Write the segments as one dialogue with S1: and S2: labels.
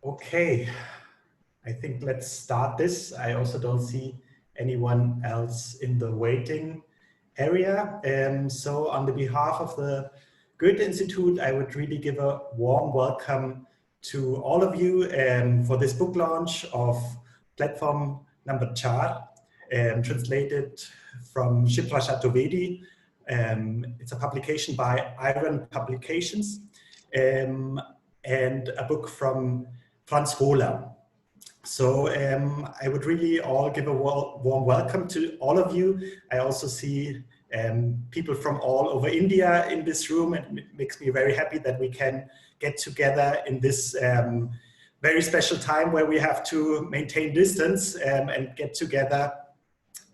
S1: Okay, I think let's start this. I also don't see anyone else in the waiting area. So on the behalf of the Goethe Institute, I would really give a warm welcome to all of you for this book launch of platform number 4, translated from Shipra Chaturvedi. It's a publication by Iron Publications and a book from Franz Hohler. So I would really all give a warm welcome to all of you. I also see people from all over India in this room. It makes me very happy that we can get together in this very special time where we have to maintain distance and get together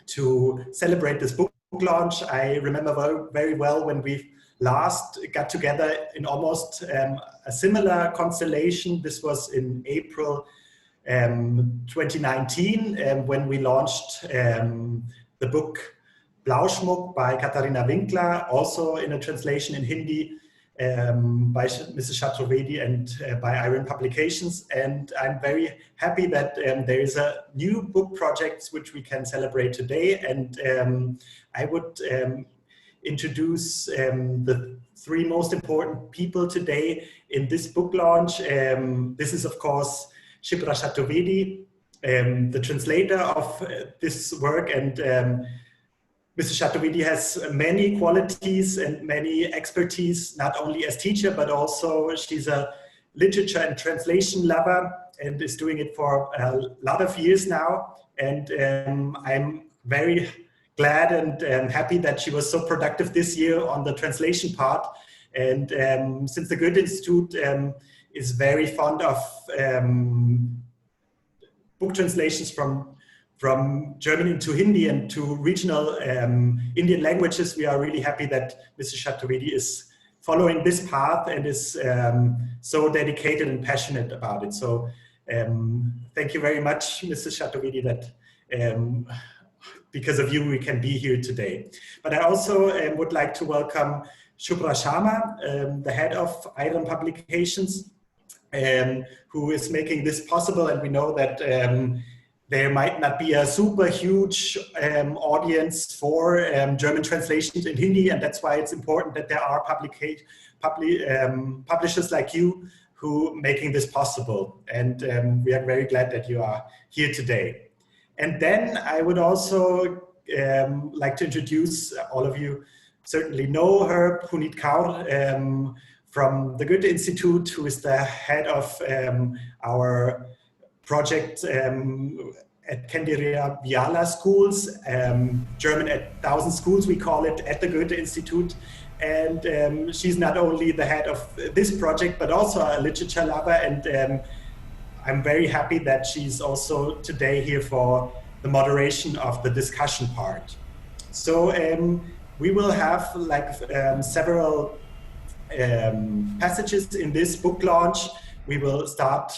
S1: to celebrate this book launch. I remember very well when we last got together in almost a similar constellation. This was in April 2019 when we launched the book Blauschmuck by Katharina Winkler, also in a translation in Hindi by Mrs. Chaturvedi and by Iron Publications. And I'm very happy that there is a new book project which we can celebrate today. And I would introduce the 3 most important people today in this book launch. This is, of course, Shipra Chaturvedi, the translator of this work, and Mrs. Chaturvedi has many qualities and many expertise, not only as teacher, but also she's a literature and translation lover and is doing it for a lot of years now. And I'm very glad and happy that she was so productive this year on the translation part. And since the Goethe Institute is very fond of book translations from German into Hindi and to regional Indian languages, we are really happy that Mrs. Chaturvedi is following this path and is so dedicated and passionate about it. So thank you very much, Mrs. Chaturvedi, that because of you we can be here today. But I also would like to welcome Shubhra Sharma, the head of Iron Publications, who is making this possible. And we know that there might not be a super huge audience for German translations in Hindi, and that's why it's important that there are publishers like you who making this possible. And we are very glad that you are here today. And then I would also like to introduce all of you certainly know her, Punit Kaur, from the Goethe Institute, who is the head of our project at Kendirya Viala schools, German at 1,000 schools, we call it, at the Goethe Institute. And she's not only the head of this project, but also a literature lover. And I'm very happy that she's also today here for the moderation of the discussion part. So we will have like several passages in this book launch. We will start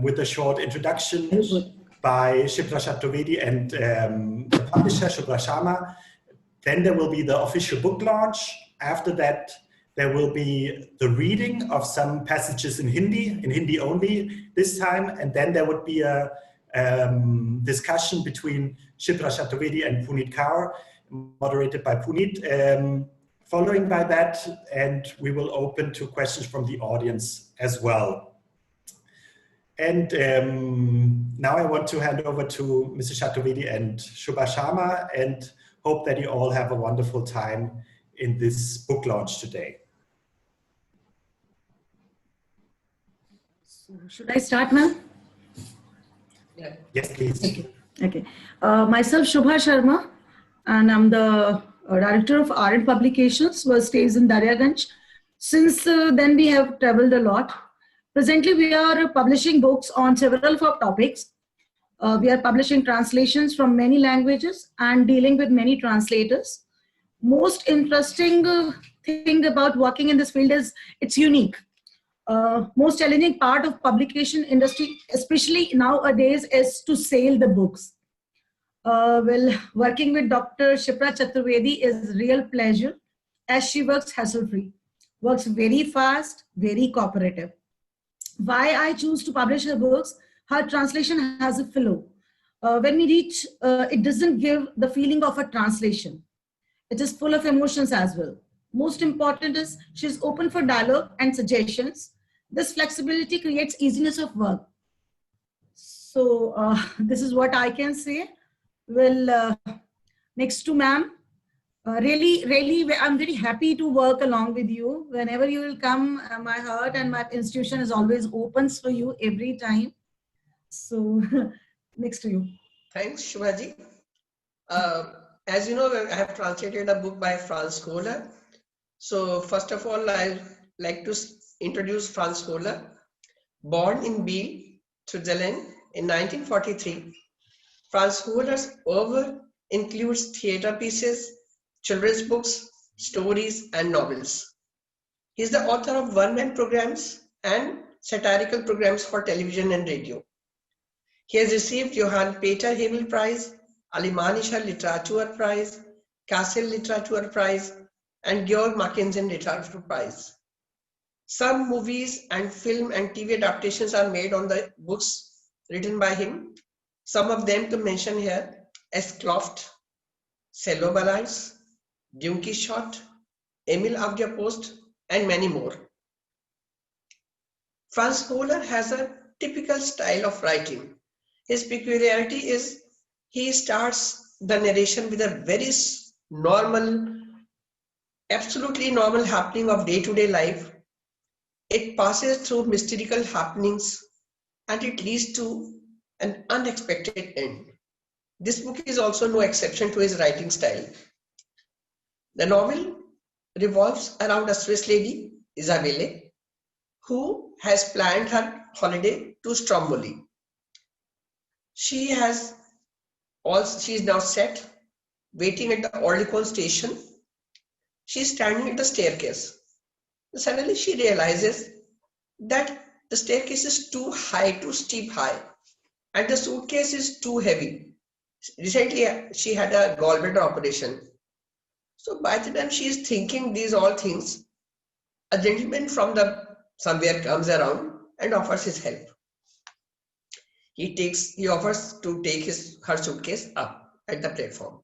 S1: with a short introduction by Shipra Chaturvedi and the publisher Shubhra Sharma. Then there will be the official book launch. After that, there will be the reading of some passages in Hindi only this time. And then there would be a discussion between Shipra Chaturvedi and Punit Kaur, moderated by Punit. Following by that, and we will open to questions from the audience as well. And now I want to hand over to Mrs. Chaturvedi and Shubhra Sharma, and hope that you all have a wonderful time in this book launch today.
S2: So should I start now?
S1: Yeah. Yes, please.
S2: Okay. Myself, Shubhra Sharma, and I'm the director of Iron Publications, was stays in Daryaganj. Since then, we have traveled a lot. Presently, we are publishing books on several of our topics. We are publishing translations from many languages and dealing with many translators. Most interesting thing about working in this field is it's unique. Most challenging part of publication industry, especially nowadays, is to sell the books. Well, working with Dr. Shipra Chaturvedi is real pleasure, as she works hassle-free, works very fast, very cooperative. why I choose to publish her books. Her translation has a flow. When we read, it doesn't give the feeling of a translation. It is full of emotions as well. Most important is she's open for dialogue and suggestions. This flexibility creates easiness of work. So this is what I can say. Well, next to ma'am, really, I'm very happy to work along with you. Whenever you will come, my heart and my institution is always opens for you every time. So next to you.
S3: Thanks, Shubhaji. As you know, I have translated a book by Franz Kohler. So first of all, I'd like to introduce Franz Kohler. Born in Biel, Switzerland in 1943, Franz Kohler's oeuvre includes theatre pieces, children's books, stories, and novels. He is the author of one-man programs and satirical programs for television and radio. He has received Johann Peter Hebel Prize, Alemannischer Literaturpreis, Kassel Literaturpreis, and Georg Mackensen Literatur Prize. Some movies and film and TV adaptations are made on the books written by him. Some of them to mention here: S. Kloft, Cello Ballads, Don Quixote, Emil auf der Post, and many more. Franz Kohler has a typical style of writing. His peculiarity is he starts the narration with a very normal, absolutely normal happening of day-to-day life. It passes through mystical happenings and it leads to an unexpected end. This book is also no exception to his writing style. The novel revolves around a Swiss lady, Isabelle, who has planned her holiday to Stromboli. She is now set, waiting at the Orlikon station. She is standing at the staircase. Suddenly she realizes that the staircase is too high, too steep high, and the suitcase is too heavy. Recently she had a gallbladder operation. So by the time she is thinking these all things, a gentleman from somewhere comes around and offers his help. He offers to take her suitcase up at the platform.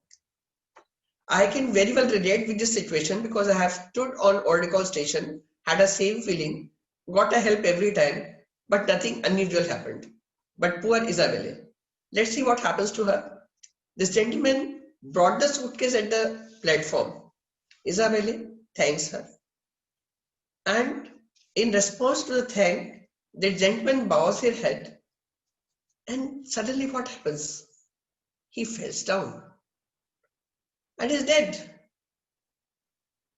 S3: I can very well relate with this situation because I have stood on Orlikon station, had a same feeling, got a help every time, but nothing unusual happened. But poor Isabelle. Let's see what happens to her. This gentleman brought the suitcase at the platform. Isabelle thanks her. And in response to the thank, the gentleman bows her head. And suddenly what happens? He falls down and is dead.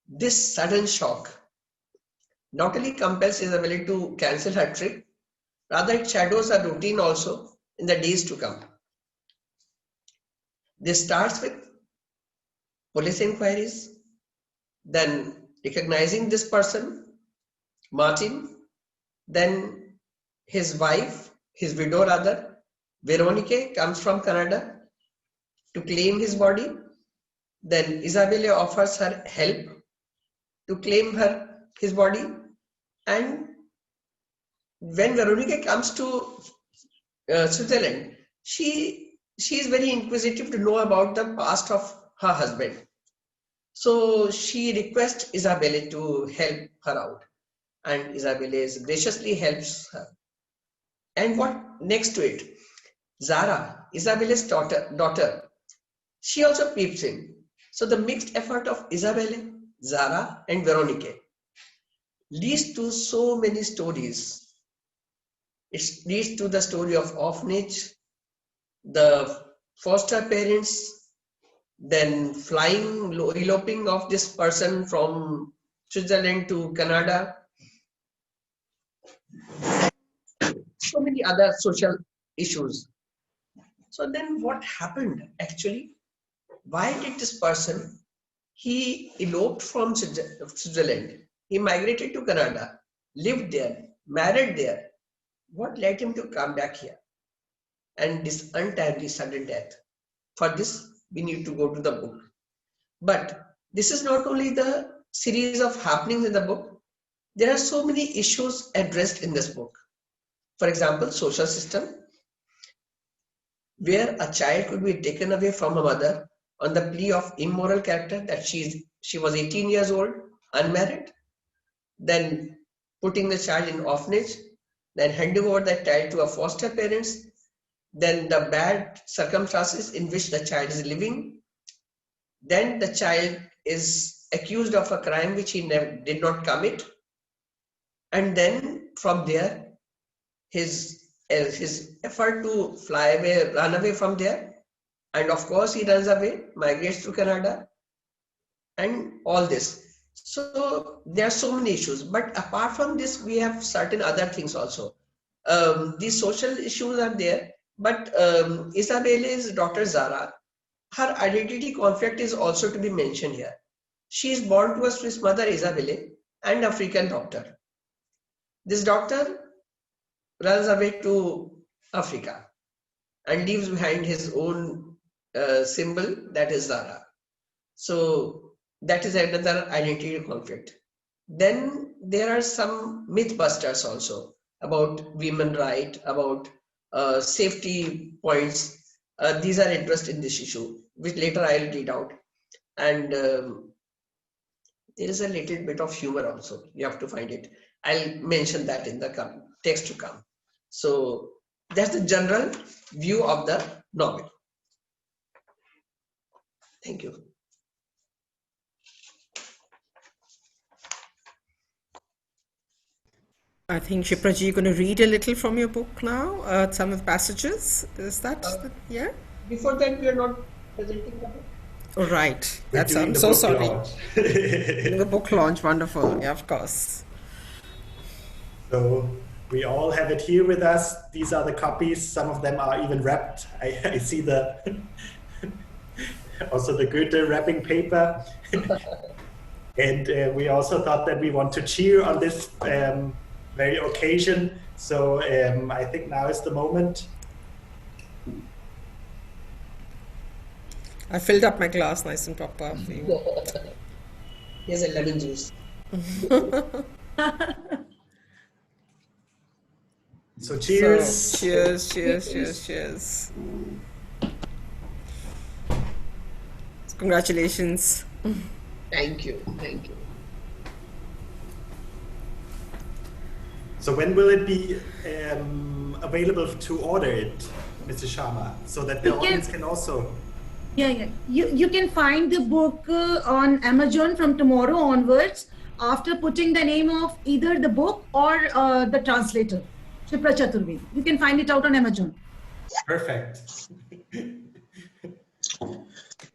S3: This sudden shock not only compels Isabelle to cancel her trip, rather it shadows her routine also in the days to come. This starts with police inquiries, then recognizing this person, Martin, then his wife, his widow rather, Veronique, comes from Canada to claim his body. Then Isabelle offers her help to claim his body. And when Veronique comes to Switzerland, she is very inquisitive to know about the past of her husband. So she requests Isabelle to help her out. And Isabelle graciously helps her. And what next to it? Zara, Isabelle's daughter, she also peeps in. So the mixed effort of Isabelle, Zara, and Veronique leads to so many stories. It leads to the story of orphanage, the foster parents, then eloping of this person from Switzerland to Canada, so many other social issues. So then what happened actually? Why did this person, he eloped from Switzerland, he migrated to Canada, lived there, married there. What led him to come back here? And this untimely sudden death. For this, we need to go to the book. But this is not only the series of happenings in the book. There are so many issues addressed in this book. For example, social system, where a child could be taken away from a mother on the plea of immoral character, that she was 18 years old, unmarried, then putting the child in orphanage, then handing over that child to a foster parents, then the bad circumstances in which the child is living, then the child is accused of a crime which he did not commit, and then from there his effort to fly away, run away from there, and of course he runs away, migrates to Canada, and all this. So there are so many issues, but apart from this, we have certain other things also. These social issues are there, but Isabelle's daughter Zara, her identity conflict is also to be mentioned here. She is born to a Swiss mother, Isabelle, and African doctor. This doctor runs away to Africa and leaves behind his own symbol, that is Zara. So that is another identity conflict. Then there are some mythbusters also about women right, about safety points. These are interested in this issue, which later I will read out. And there is a little bit of humor also. You have to find it. I'll mention that in the text to come. So that's the general view of the novel. Thank you.
S4: I think, Shipraji, you're going to read a little from your book now, some of the passages. Is that, yeah?
S3: Before that, we are not presenting the book.
S4: Oh, right.
S1: We're doing
S4: I'm
S1: the
S4: so
S1: book
S4: sorry.
S1: launch.
S4: The book launch, wonderful. Yeah, of course.
S1: So we all have it here with us. These are the copies. Some of them are even wrapped. I see the also the Goethe wrapping paper. And we also thought that we want to cheer on this very occasion. So I think now is the moment.
S4: I filled up my glass nice and proper for you.
S3: Here's a lemon juice.
S1: So cheers.
S4: So, cheers, cheers, cheers, cheers. Congratulations.
S3: Thank you, thank you.
S1: So when will it be available to order it, Mrs. Sharma, so that the audience can also...
S2: Yeah. You can find the book on Amazon from tomorrow onwards after putting the name of either the book or the translator, Shipra Chaturvedi. You can find it out on Amazon.
S1: Perfect.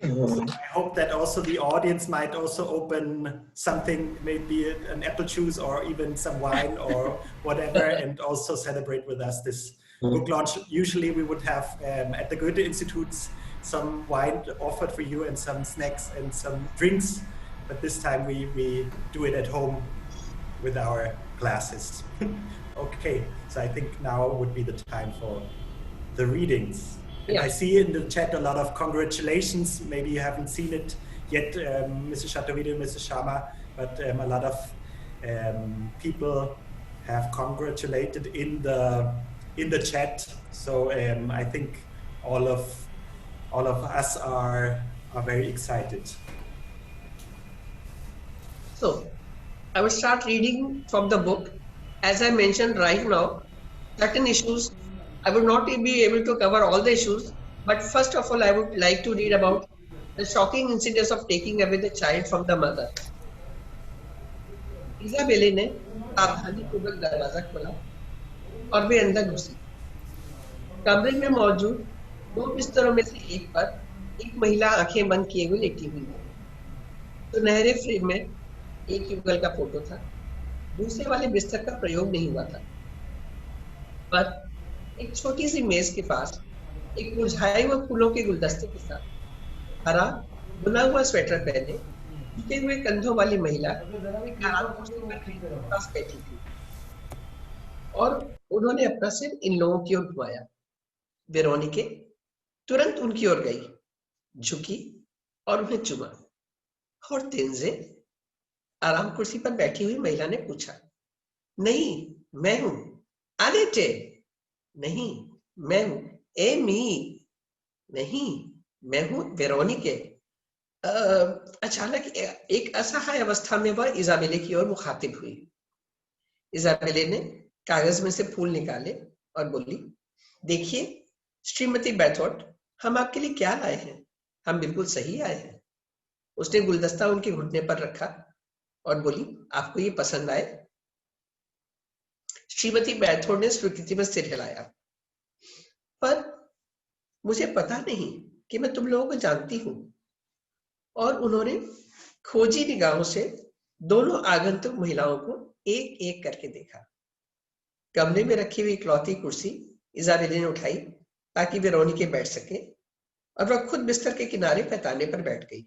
S1: So I hope that also the audience might also open something, maybe an apple juice or even some wine or whatever, and also celebrate with us this book launch. Usually we would have at the Goethe Institutes some wine offered for you and some snacks and some drinks, but this time we do it at home with our glasses. Okay, so I think now would be the time for the readings. And I see in the chat a lot of congratulations. Maybe you haven't seen it yet, Mrs. Chaturvedi and Mrs. Sharma, but a lot of people have congratulated in the chat. So I think all of us are very excited.
S3: So I will start reading from the book. As I mentioned right now, certain issues, I would not be able to cover all the issues, but first of all, I would like to read about the shocking incidents of taking away the child from the mother. इज़ाबेले ने सावधानीपूर्वक दरवाजा खोला और वे अंदर घुसी। कमरे में मौजूद दो बिस्तरों में से एक पर एक महिला आंखें बंद किए हुए लेटी हुई है। सुनहरे फ्रेम में एक युगल का फोटो था। दूसरे वाले बिस्तर का प्रयोग नहीं हुआ था, पर एक छोटी सी मेज के पास एक मुरझाए हुए फूलों के गुलदस्ते के साथ हरा बुना हुआ स्वेटर पहने झुके हुए कंधों वाली महिला एक आराम कुर्सी पर पास बैठी थी और उन्होंने अपना सिर इन लोगों की ओर घुमाया। वेरोनिके तुरंत उनकी ओर गई, झुकी और उन्हें चुमा। और तेंजे, आराम कुर्सी पर बैठी हुई महिला ने पूछा, नहीं, मैं हूं, आनेटे, नहीं मैं हूं। एमी, नहीं मैं हूं वेरोनिके। अचानक एक असहाय अवस्था में वह इजाबेले की ओर मुखातिब हुई। इजाबेले ने कागज में से फूल निकाले और बोली, देखिए श्रीमती बैथोर्ट, हम आपके लिए क्या लाए हैं, हम बिल्कुल सही आए हैं। उसने गुलदस्ता उनके घुटने पर रखा और बोली, आपको ये पसंद आए? श्रीमती बैथोर्ट ने स्वीकृति में सिर हिलाया। पर मुझे पता नहीं कि मैं तुम लोगों को जानती हूं। और उन्होंने खोजी निगाहों से दोनों आगंतुक महिलाओं को एक एक करके देखा। कमरे में रखी हुई इकलौती कुर्सी इजाबेले ने उठाई ताकि वेरोनिके बैठ सके, और वह खुद बिस्तर के किनारे पैताने पर बैठ गई।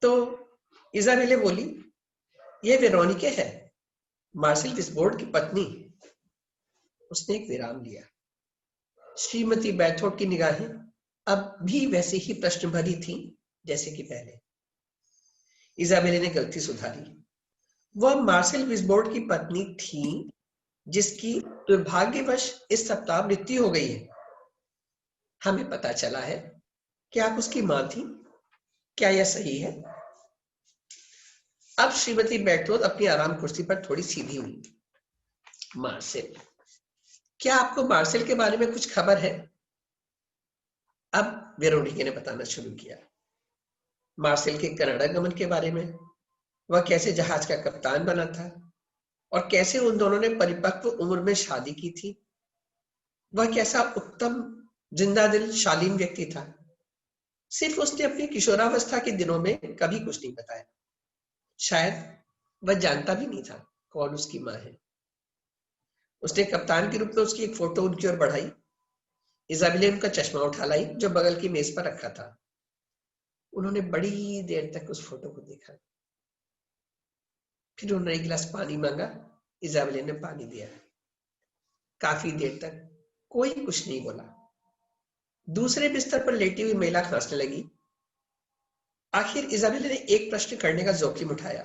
S3: तो इजाबेले बोली, यह वेरोनिके है, मार्सेल विस्बोर्ड की पत्नी। उसने एक विराम लिया। श्रीमती बैथोर्ट की निगाहें अब भी वैसे ही प्रश्न भरी थीं जैसे कि पहले। इजाबेले ने गलती सुधारी। वह मार्सेल विस्बोर्ड की पत्नी थी जिसकी दुर्भाग्यवश इस सप्ताह मृत्यु हो गई है। हमें पता चला है कि आप उसकी मां थी। क्या यह सही है? अब श्रीमती बैथोर्ट अपनी आराम कुर्सी पर थोड़ी सीधी हुई। मार्सेल, क्या आपको मार्सेल के बारे में कुछ खबर है? अब वेरोनिके ने बताना शुरू किया। मार्सेल के कनाडा गमन के बारे में, वह कैसे जहाज का कप्तान बना था और कैसे उन दोनों ने परिपक्व उम्र में शादी की थी। वह कैसा उत्तम, जिंदा दिल, शालीन व्यक्ति था। सिर्फ उसने अपनी किशोरावस्था के दिनों में कभी कुछ नहीं बताया। शायद वह जानता भी नहीं था कौन उसकी मां है। उसने कप्तान के रूप में उसकी एक फोटो उनकी ओर बढ़ाई। इजाबेले उनका चश्मा उठा लाई जो बगल की मेज पर रखा था। उन्होंने बड़ी देर तक उस फोटो को देखा। फिर उन्होंने एक गिलास पानी मांगा। इजाबेले ने पानी दिया। काफी देर तक कोई कुछ नहीं बोला। दूसरे बिस्तर पर लेटी हुई महिला खांसने लगी। आखिर इजाबेले ने एक प्रश्न करने का जोखिम उठाया।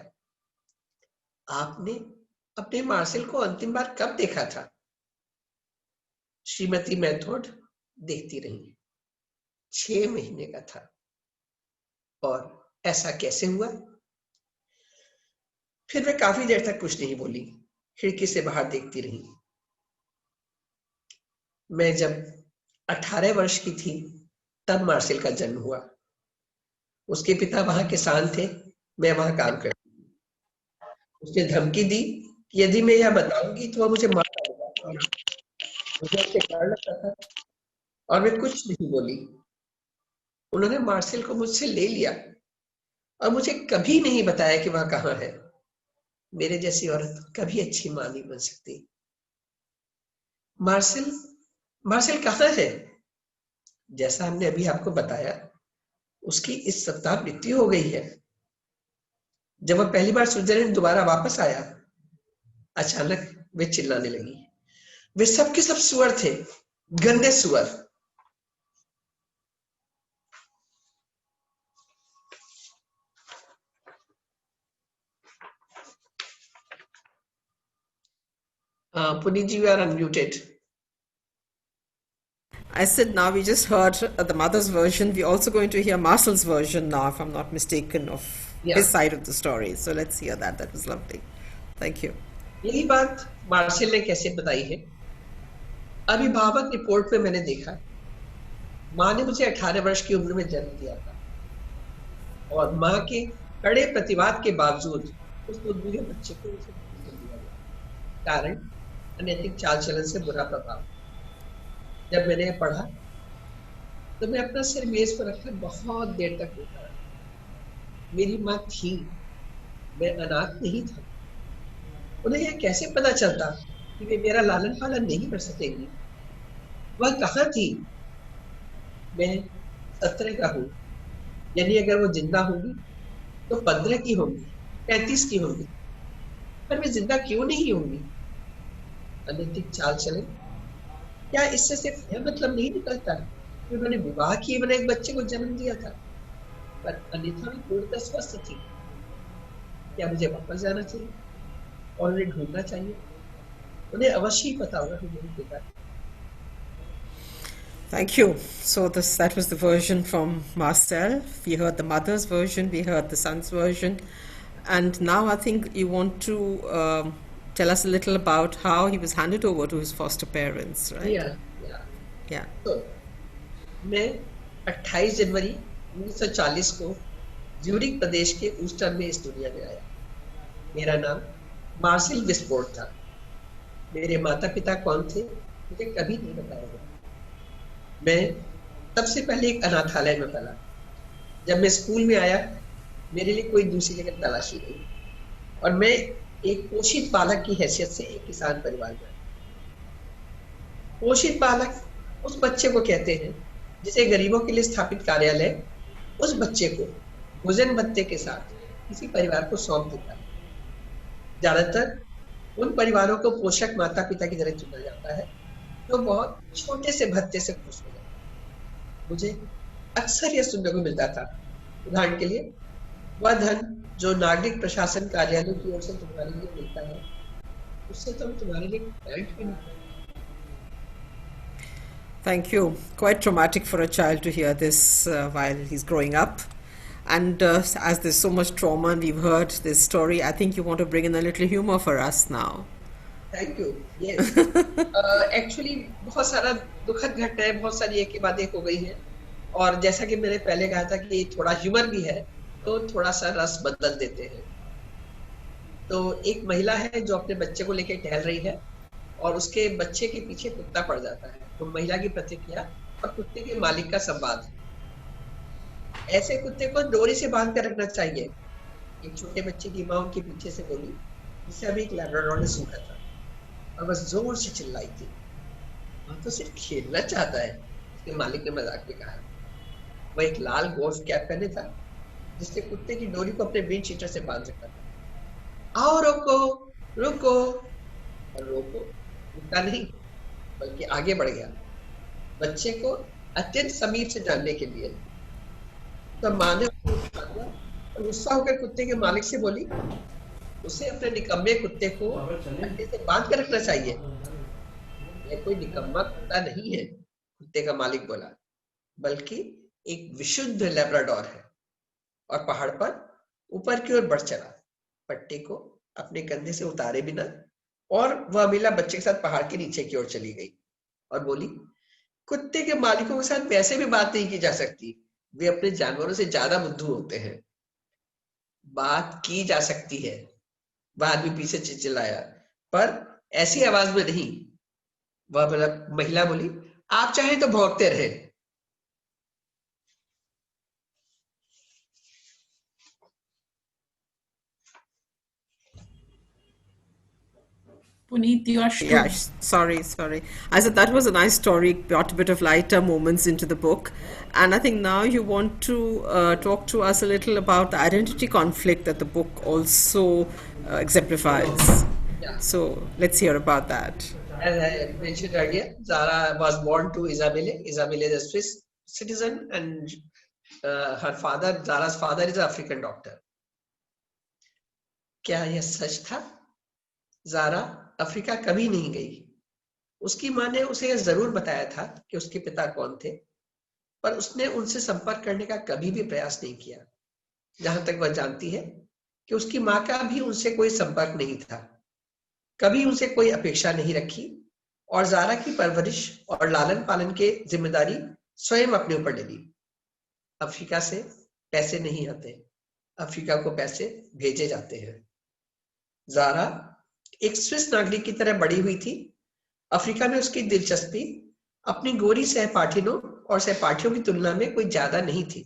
S3: आपने अपने मार्सेल को अंतिम बार कब देखा था? श्रीमती बैथोर्ट देखती रही। 6 महीने का था। और ऐसा कैसे हुआ? फिर वे काफी देर तक कुछ नहीं बोली, खिड़की से बाहर देखती रही। मैं जब 18 वर्ष की थी तब मार्सेल का जन्म हुआ। उसके पिता वहां किसान थे, मैं वहां काम करती थी। उसने धमकी दी कि यदि मैं यह बताऊंगी तो वह मुझे मार डालेगा। मुझे उससे डर लगता था और मैं कुछ नहीं बोली। उन्होंने मार्सेल को मुझसे ले लिया और मुझे कभी नहीं बताया कि वह कहाँ है। मेरे जैसी औरत कभी अच्छी मां नहीं बन सकती। मार्सेल कहाँ है? जैसा हमने अभी आपको बताया, उसकी इस सप्ताह मृत्यु हो गई है। जब वह पहली बार स्विट्जरलैंड दोबारा वापस आया, अचानक वे चिल्लाने लगी। वे सब के सब सुअर थे, गंदे सुअर। Puneet ji, you are unmuted.
S4: I said now we just heard the mother's version. We're also going to hear Marcel's version now, if I'm not mistaken, of his side of the story. So let's hear that. That was lovely. Thank you.
S3: यही बात मार्सेल ने कैसे बताई है? अभिभावक report में मैंने देखा, माँ ने मुझे 18 वर्ष की उम्र में जन्म दिया था और माँ के कड़े प्रतिवाद के बावजूद उस बुद्धू बच्चे को उसे जन्म दिया गया। कारण अनैतिक चाल चलन से बुरा प्रभाव। जब मैंने पढ़ा तो मैं अपना सिर मेज पर रखकर बहुत देर तक रोता रहा। मेरी माँ थी, मैं अनाथ नहीं था। उन्हें यह कैसे पता चलता कि वे मेरा लालन पालन नहीं कर सकेंगी? वह कहाँ थी? मैं 17 का हूँ, यानी अगर वो जिंदा होंगी तो 15 की होंगी, 35 की होंगी। पर वे जिंदा क्यों नहीं होंगी? अनैतिक चाल चलन, क्या इससे सिर्फ यह मतलब नहीं निकलता कि उन्होंने विवाह किए बिना एक बच्चे को जन्म दिया था, पर अन्यथा भी पूर्णतः स्वस्थ थी? क्या मुझे वापस जाना चाहिए और उन्हें ढूंढना चाहिए? उन्हें अवश्य ही पता होगा कि मेरे पिता।
S4: Thank you. So that was the version from Marcel. We heard the mother's version, we heard the son's version, and now I think you want to tell us a little about how he was handed over to his foster parents, right?
S3: Yeah. तो मैं 28 जनवरी 1940 को Zurich प्रदेश के ऊस्टर में इस दुनिया में आया। मेरा नाम मार्सेल विस्फोर्ड था। मेरे माता पिता कौन थे मुझे कभी नहीं बताया गया। मैं सबसे पहले एक अनाथालय में पला। जब मैं स्कूल में आया मेरे लिए कोई दूसरी जगह तलाशी गई और मैं एक पोषित बालक की हैसियत से एक किसान परिवार में आया। पोषित बालक उस बच्चे को कहते हैं जिसे गरीबों के लिए स्थापित कार्यालय उस बच्चे को भोजन भत्ते के साथ किसी परिवार को सौंप देता है। ज्यादातर उन परिवारों को पोषक माता पिता की तरह चुना जाता है जो बहुत छोटे से भत्ते से खुश हो जाता है। मुझे अक्सर यह सुनने को मिलता था, उदाहरण के लिए, वह धन जो नागरिक प्रशासन कार्यालयों की ओर से तुम्हारे लिए मिलता है उससे तो तुम्हारे लिए पैंट भी नहीं।
S4: Thank you. Quite traumatic for a child to hear this while he's growing up. And as there's so much trauma and we've heard this story, I think you want to bring in a little humor for us now.
S3: Thank you. Yes. Actually, बहुत सारा दुखद घटनाएं बहुत सारी एक के बाद एक हो गई है और जैसा कि मैंने पहले कहा था कि थोड़ा ह्यूमर भी है तो थोड़ा सा रस बदल देते हैं। तो एक महिला है जो अपने बच्चे को लेकर टहल रही है और उसके बच्चे के पीछे कुत्ता पड़ जाता है। तो महिला की प्रतिक्रिया और कुत्ते के मालिक का संवाद। ऐसे कुत्ते को डोरी से बांध कर रखना चाहिए। एक छोटे बच्चे की मां उनके पीछे से बोली, जिसे अभी एक लैब्राडोर ने सूखा था और बस जोर से चिल्लाई थी। वह तो सिर्फ खेलना चाहता है, उसके मालिक ने मजाक में कहा। वह एक लाल गोल्फ कैप पहने था जिससे कुत्ते की डोरी को अपने विंड शीटर से बांध रखा था। आओ रोको रोको, और रोको रुका नहीं बल्कि आगे बढ़ गया बच्चे को अत्यंत समीप से जानने के लिए। तब मां ने और गुस्सा होकर कुत्ते के मालिक से बोली, उसे अपने निकम्मे कुत्ते को अंडे से बांध कर रखना चाहिए। यह कोई निकम्मा कुत्ता नहीं है, कुत्ते का मालिक बोला, बल्कि एक विशुद्ध लैब्राडोर है। और पहाड़ पर ऊपर की ओर बढ़ चला, पट्टी को अपने कंधे से उतारे बिना, और वह महिला बच्चे के साथ पहाड़ के नीचे की ओर चली गई और बोली, कुत्ते के मालिकों के साथ वैसे भी बात नहीं की जा सकती, वे अपने जानवरों से ज्यादा बुद्धू होते हैं। बात की जा सकती है, वह आदमी पीछे चिल्लाया, पर ऐसी आवाज में नहीं। वह महिला बोली, आप चाहे तो भौंकते रहे।
S5: Puneet, you are
S4: Yeah, sorry. I said that was a nice story, brought a bit of lighter moments into the book. And I think now you want to talk to us a little about the identity conflict that the book also exemplifies.
S3: Yeah.
S4: So let's hear about that.
S3: As I mentioned earlier, Zara was born to Isabelle. Isabelle is a Swiss citizen and her father, Zara's father, is an African doctor. क्या यह सच था? Zaara Africa कभी नहीं गई। उसकी मां ने उसे यह जरूर बताया था कि उसके पिता कौन थे, पर उसने उनसे संपर्क करने का कभी भी प्रयास नहीं किया। जहां तक वह जानती है कि उसकी मां का भी उनसे कोई संपर्क नहीं था, कभी उनसे कोई अपेक्षा नहीं रखी, और ज़ारा की परवरिश और लालन पालन की जिम्मेदारी स्वयं अपने ऊपर ले ली। अफ्रीका से पैसे नहीं आते, अफ्रीका को पैसे भेजे जाते हैं। ज़ारा एक स्विस नागरिक की तरह बड़ी हुई थी। अफ्रीका में उसकी दिलचस्पी अपनी गोरी सहपाठियों और सहपाठियों की तुलना में कोई ज्यादा नहीं थी,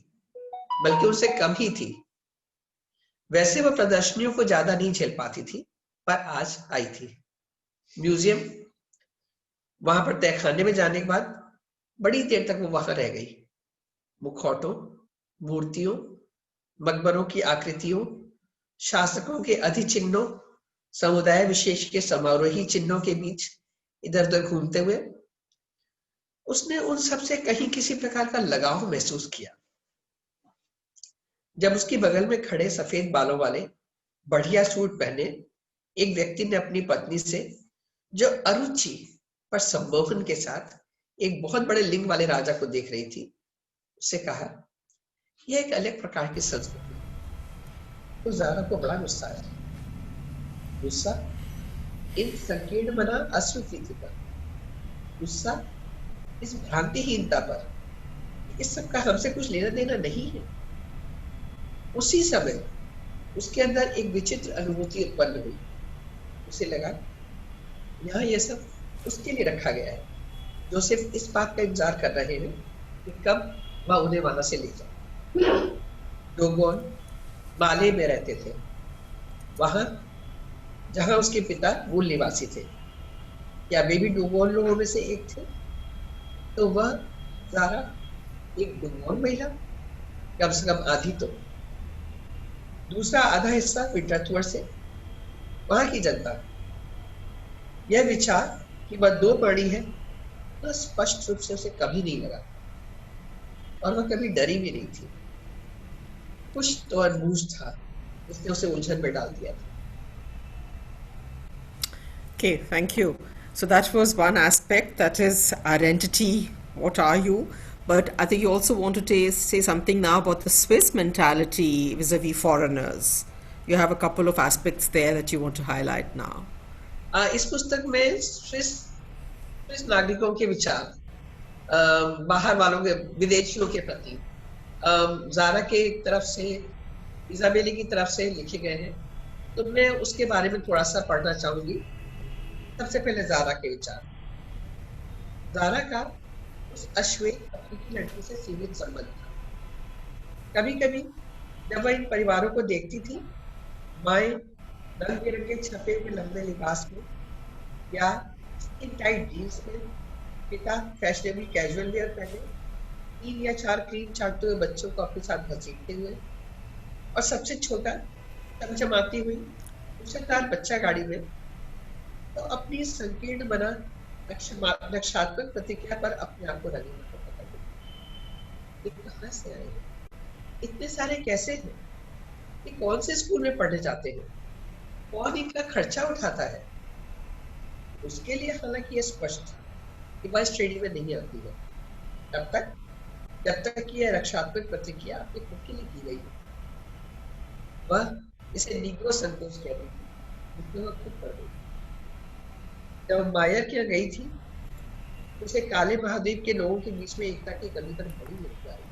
S3: बल्कि उनसे कम ही थी। वैसे वह प्रदर्शनियों को ज्यादा नहीं झेल पाती थी, पर आज आई थी। म्यूजियम, वहां पर तहखाने में जाने के बाद बड़ी देर तक वो वहां रह गई। मुखौटों, मूर्तियों, मकबरों की आकृतियों, शासकों के अधिचिन्हों, समुदाय विशेष के समारोही चिन्हों के बीच इधर उधर घूमते हुए उसने उन सब से कहीं किसी प्रकार का लगाव महसूस किया। जब उसकी बगल में खड़े सफेद बालों वाले बढ़िया सूट पहने एक व्यक्ति ने अपनी पत्नी से जो अरुचि पर सम्मोहन के साथ एक बहुत बड़े लिंग वाले राजा को देख रही थी, उससे कहा, यह एक अलग प्रकार की संस्कृति है। तो ज़ारा को बड़ा गुस्सा आया। गुस्सा इन संकीर्ण मना अस्वीकृति पर, गुस्सा इस भ्रांतिहीनता पर, इस सब का हमसे कुछ लेना देना नहीं है। उसी समय उसके अंदर एक विचित्र अनुभूति उत्पन्न हुई। उसे लगा यहाँ यह सब उसके लिए रखा गया है, जो सिर्फ इस बात का इंतजार कर रहे हैं कि कब वह उन्हें वहां से ले जाए। डोगोन माले में रहते थे, वहां जहां उसके पिता मूल निवासी थे। क्या वे भी डोगोन लोगों में से एक थे? तो वह ज़ारा एक डोगोन महिला, कम से कम आधी तो। दूसरा आधा हिस्सा विंटरथुअर से, वहां की जनता। यह विचार कि वह दो वर्णी है तो स्पष्ट रूप से उसे कभी नहीं लगा, और वह कभी डरी भी नहीं थी। कुछ तो अनबूझ था, इसने उसे उलझन में डाल दिया था।
S4: Okay, thank you. So that was one aspect, that is identity. What are you? But I think you also want to say something now about the Swiss mentality vis-a-vis foreigners. You have a couple of aspects there that you want to highlight now.
S3: इस पुस्तक में Swiss नागरिकों के विचार, बाहर वालों के, विदेशियों के प्रति ज़ारा के तरफ से, इजाबेले की तरफ से लिखे गए हैं। तो मैं उसके बारे में थोड़ा सा पढ़ना चाहूंगी। सबसे पहले ज़ारा के विचार। ज़ारा का उस अश्वेत अफ्रीकी लड़की से सीमित संबंध था। कभी कभी जब वह इन परिवारों को देखती थी, माएँ रंग बिरंगे छपे हुए लंबे लिबास में या स्किन टाइट जीन्स में, पिता फैशनेबल कैजुअल वेयर पहने, 3 या 4 क्रीम चाटते हुए बच्चों को अपने साथ घसीटते हुए, और सबसे छोटा चमचमाती हुई उछलदार बच्चा गाड़ी में, तो अपनी संकीर्ण बना रक्षात्मक प्रतिक्रिया पर अपने आप को रंगीन पकड़ लिया। ये कहाँ से आए? इतने सारे कैसे हैं? ये कौन से स्कूल में पढ़ने जाते हैं? कौन इनका खर्चा उठाता है? उसके लिए हालांकि यह स्पष्ट था कि वह इस श्रेणी में नहीं आती है, जब तक कि यह रक्षात्मक प्रतिक्रिया अपने खुद के लिए की गई है। वह इसे निग्रो संतोष कहती थी, जिसमें वह खुद पड़ गई। जब मायर क्या गई थी, उसे काले महाद्वीप के लोगों के बीच में एकता की कमी पर बड़ी लगती आई।